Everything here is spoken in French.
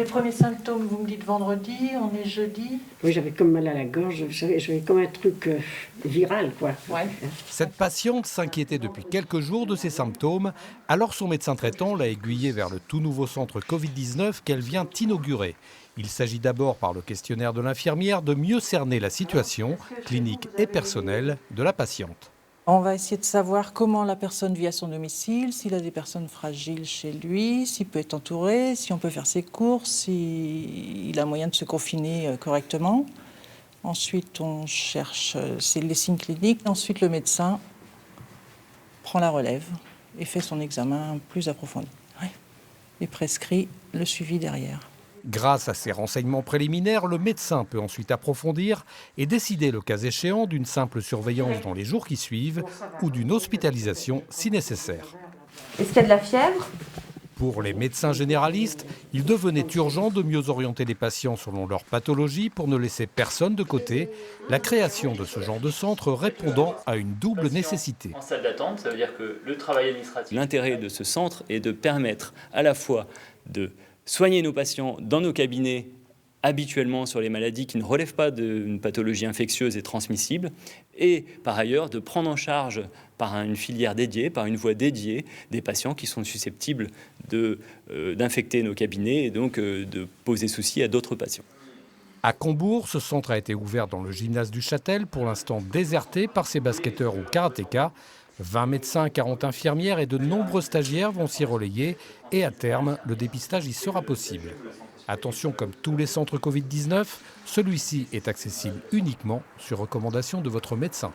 premiers symptômes, vous me dites vendredi, on est jeudi. Oui, j'avais comme mal à la gorge, j'avais comme un truc viral, quoi. Ouais. Cette patiente s'inquiétait depuis quelques jours de ses symptômes, alors son médecin traitant l'a aiguillée vers le tout nouveau centre Covid-19 qu'elle vient inaugurer. Il s'agit d'abord, par le questionnaire de l'infirmière, de mieux cerner la situation, clinique et personnelle, de la patiente. On va essayer de savoir comment la personne vit à son domicile, s'il a des personnes fragiles chez lui, s'il peut être entouré, si on peut faire ses courses, s'il a moyen de se confiner correctement. Ensuite, on cherche les signes cliniques. Ensuite, le médecin prend la relève et fait son examen plus approfondi. Ouais. Et prescrit le suivi derrière. Grâce à ces renseignements préliminaires, le médecin peut ensuite approfondir et décider, le cas échéant, d'une simple surveillance dans les jours qui suivent ou d'une hospitalisation si nécessaire. Est-ce qu'il y a de la fièvre ? Pour les médecins généralistes, il devenait urgent de mieux orienter les patients selon leur pathologie pour ne laisser personne de côté. La création de ce genre de centre répondant à une double nécessité. En salle d'attente, ça veut dire que le travail administratif... L'intérêt de ce centre est de permettre à la fois de soigner nos patients dans nos cabinets habituellement sur les maladies qui ne relèvent pas d'une pathologie infectieuse et transmissible, et par ailleurs de prendre en charge par une filière dédiée, par une voie dédiée, des patients qui sont susceptibles d'infecter nos cabinets et donc de poser souci à d'autres patients. À Combourg, ce centre a été ouvert dans le gymnase du Châtel, pour l'instant déserté par ses basketteurs ou karatékas. 20 médecins, 40 infirmières et de nombreux stagiaires vont s'y relayer et à terme, le dépistage y sera possible. Attention, comme tous les centres Covid-19, celui-ci est accessible uniquement sur recommandation de votre médecin.